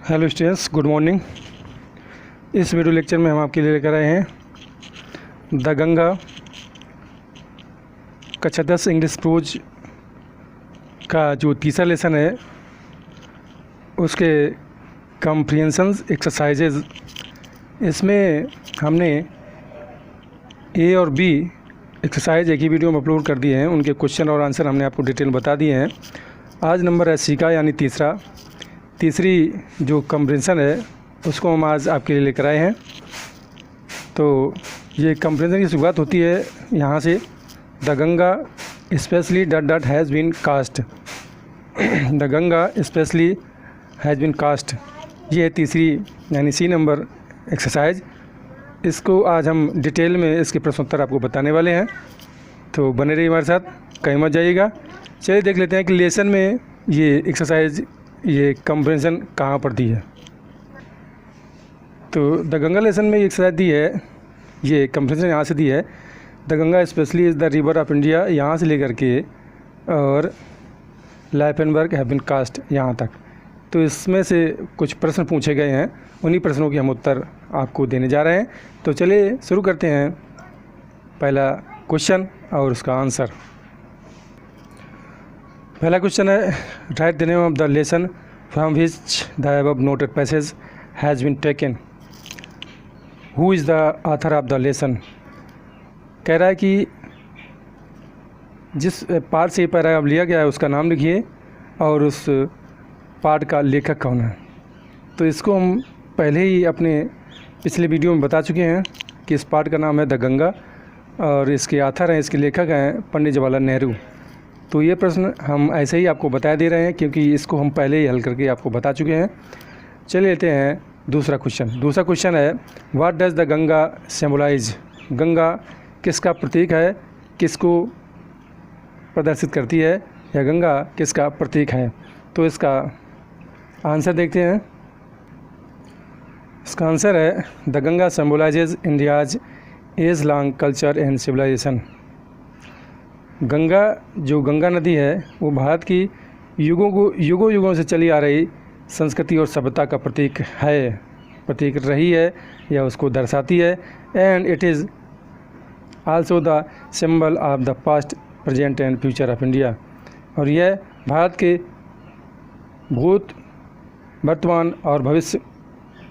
Hello students, good morning. इस video lecture में हम आपके लिए लेकर आए हैं द गंगा कक्षा 10 इंग्लिश प्रोज का जो तीसरा लेसन है उसके कॉम्प्रिहेंशंस एक्सरसाइजेज। इसमें हमने ए और बी एक्सरसाइज एक ही वीडियो में अपलोड कर दिए हैं। उनके क्वेश्चन और आंसर हमने आपको डिटेल बता दिए हैं। आज नंबर है सी का, यानी तीसरी जो कॉम्प्रिहेंशन है उसको हम आज आपके लिए लेकर आए हैं। तो ये कॉम्प्रिहेंशन की शुरुआत होती है यहाँ से, the Ganga specially dot dot has been cast. The Ganga specially has been cast, ये है तीसरी यानी सी नंबर एक्सरसाइज। इसको आज हम डिटेल में इसके प्रश्न उत्तर आपको बताने वाले हैं, तो बने रहिए हमारे साथ, कहीं मत जाइएगा। चलिए देख लेते हैं कि लेसन में ये एक्सरसाइज, ये कॉम्प्रिहेंशन कहाँ पर दी है। तो द गंगा लेसन में ये एक्सरसाइज दी है, ये कॉम्प्रिहेंशन यहाँ से दी है। The Ganga specially is the river of India, यहाँ से लेकर के और लाइफनबर्ग हैव बीन कास्ट यहाँ तक। तो इसमें से कुछ प्रश्न पूछे गए हैं, उन्हीं प्रश्नों के हम उत्तर आपको देने जा रहे हैं। तो चलिए शुरू करते हैं पहला क्वेश्चन और उसका आंसर। पहला क्वेश्चन है, write the name of the lesson from which the above noted passage has been taken. Who is the author of the lesson. कह रहा है कि जिस पार्ट से पैराग्राफ लिया गया है उसका नाम लिखिए और उस पार्ट का लेखक कौन है। तो इसको हम पहले ही अपने पिछले वीडियो में बता चुके हैं कि इस पार्ट का नाम है द गंगा और इसके ऑथर हैं, इसके लेखक हैं पंडित जवाहरलाल नेहरू। तो ये प्रश्न हम ऐसे ही आपको बता दे रहे हैं क्योंकि इसको हम पहले ही हल करके आपको बता चुके हैं। चलिए लेते हैं दूसरा क्वेश्चन। दूसरा क्वेश्चन है, what does the Ganga symbolise. Ganga किसका प्रतीक है, किसको प्रदर्शित करती है, या गंगा किसका प्रतीक है। तो इसका आंसर देखते हैं। इसका आंसर है, the Ganga symbolises India's age long culture and civilisation. Ganga, जो गंगा नदी है वो भारत की युगों से चली आ रही संस्कृति और सभ्यता का प्रतीक रही है या उसको दर्शाती है। And it is also the symbol of the past, present and future of India. और यह भारत के भूत, वर्तमान और भविष्य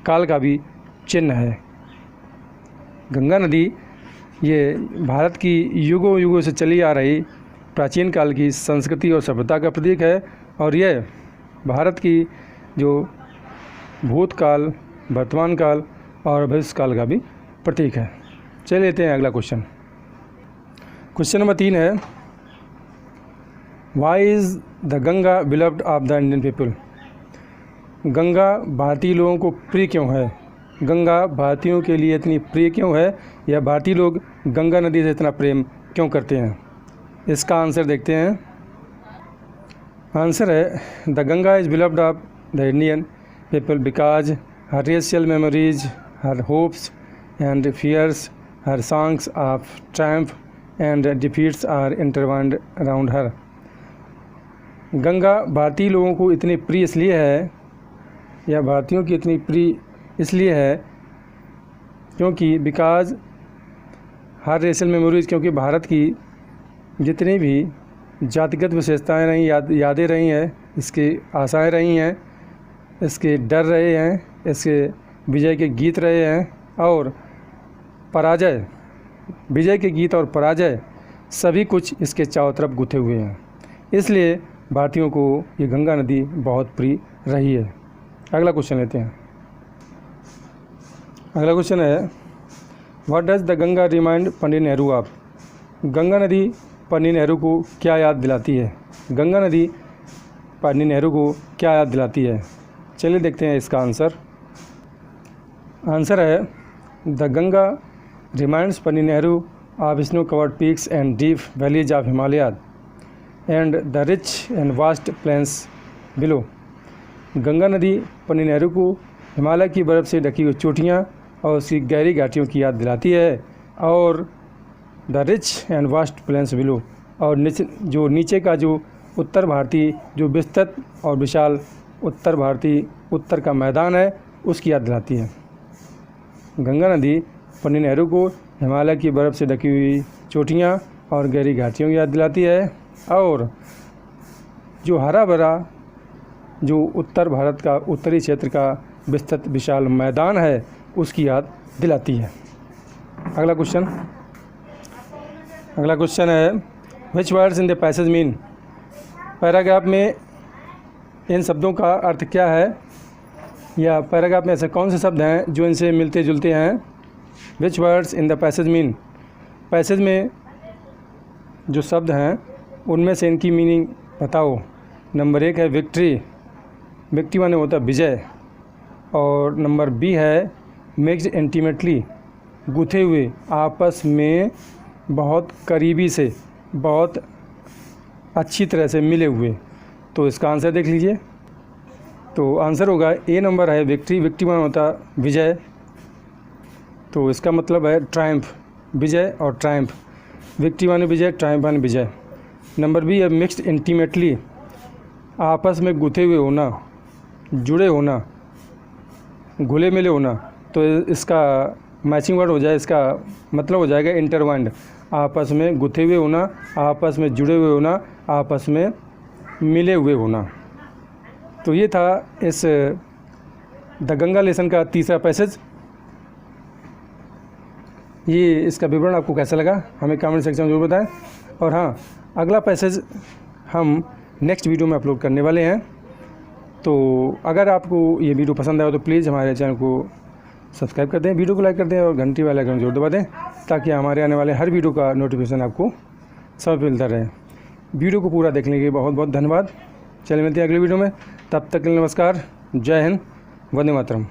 काल का भी चिन्ह है। गंगा नदी ये भारत की युगों से चली आ रही प्राचीन काल की संस्कृति और सभ्यता का प्रतीक है और यह भारत की जो भूतकाल, वर्तमान काल और भविष्य काल का भी प्रतीक है। चलिए लेते हैं अगला क्वेश्चन। क्वेश्चन नंबर 3 है, why is the Ganga beloved of the Indian people. Ganga भारतीय लोगों को प्रिय क्यों है। गंगा भारतीयों के लिए इतनी प्रिय क्यों है, या भारतीय लोग गंगा नदी से इतना प्रेम क्यों करते हैं। इसका आंसर देखते हैं। आंसर है, the Ganga is beloved of the Indian people because her racial memories, her hopes and fears, her songs of triumph and defeats are intertwined around her. Ganga भारतीय लोगों को इतनी प्रिय इसलिए है, या भारतीयों की इतनी प्रिय इसलिए है क्योंकि बिकॉज हर रेशियल मेमोरीज, क्योंकि भारत की जितनी भी जातिगत विशेषताएं रही, यादें रही हैं, इसकी आशाएं रही हैं, इसके डर रहे हैं, इसके विजय के गीत रहे हैं और पराजय, विजय के गीत और पराजय सभी कुछ इसके चारों तरफ गुथे हुए हैं। इसलिए भारतीयों को ये गंगा नदी बहुत प्रिय रही है। अगला क्वेश्चन लेते हैं। अगला क्वेश्चन है, what does the Ganga remind Pandit Nehru of. Ganga नदी पंडित नेहरू को क्या याद दिलाती है। गंगा नदी पंडित नेहरू को क्या याद दिलाती है। चलिए देखते हैं इसका आंसर। आंसर है, the Ganga reminds Pandit Nehru of snow covered peaks and deep valleys of Himalaya and the rich and vast plains below. Ganga नदी पंडित नेहरू को हिमालय की बर्फ़ से ढकी हुई चोटियाँ और उसकी गहरी घाटियों की याद दिलाती है, और the rich and vast plains below, और नीचे का जो उत्तर भारतीय, जो विस्तृत और विशाल उत्तर भारतीय उत्तर का मैदान है उसकी याद दिलाती है। गंगा नदी पंडित नेहरू को हिमालय की बर्फ़ से ढकी हुई चोटियाँ और गहरी घाटियों की याद दिलाती है। और जो हरा भरा जो उत्तर भारत का उत्तरी क्षेत्र का विस्तृत विशाल मैदान है उसकी याद दिलाती है। अगला क्वेश्चन है विच words in the passage mean. Paragraph में इन शब्दों का अर्थ क्या है, या पैराग्राफ में ऐसे कौन से शब्द हैं जो इनसे मिलते जुलते हैं। विच words in the passage mean, passage में जो शब्द हैं उनमें से इनकी मीनिंग बताओ। नंबर 1 है विक्ट्री, विक्ट्री माने होता है विजय। और नंबर बी है मिक्स्ड इंटीमेटली, गुथे हुए, आपस में बहुत करीबी से, बहुत अच्छी तरह से मिले हुए। तो इसका आंसर देख लीजिए। तो आंसर होगा ए नंबर है विक्ट्री, विक्ट्री माने होता है विजय, तो इसका मतलब है ट्रायम्फ, विजय और ट्रायम्फ। विक्ट्री माने विजय, ट्रायम्फ माने विजय। नंबर बी है मिक्स्ड इंटीमेटली, आपस में गुथे हुए होना, जुड़े होना, घुले मिले होना। तो इसका मैचिंग वर्ड हो जाए, इसका मतलब हो जाएगा इंटरवाइंड, आपस में गुथे हुए होना, आपस में जुड़े हुए होना, आपस में मिले हुए होना। तो ये था इस द गंगा लेसन का तीसरा पैसेज। ये इसका विवरण आपको कैसा लगा हमें कमेंट सेक्शन में जरूर बताएं। और हाँ, अगला पैसेज हम नेक्स्ट वीडियो में अपलोड करने वाले हैं। तो अगर आपको ये वीडियो पसंद आया तो प्लीज़ हमारे चैनल को सब्सक्राइब कर दें, वीडियो को लाइक कर दें और घंटी वाला आइकन जरूर दबा दें, ताकि हमारे आने वाले हर वीडियो का नोटिफिकेशन आपको समय पर मिलता रहे। वीडियो को पूरा देखने के लिए बहुत बहुत धन्यवाद। चलिए मिलते हैं अगले वीडियो में, तब तक के लिए नमस्कार, जय हिंद, वंदे मातरम।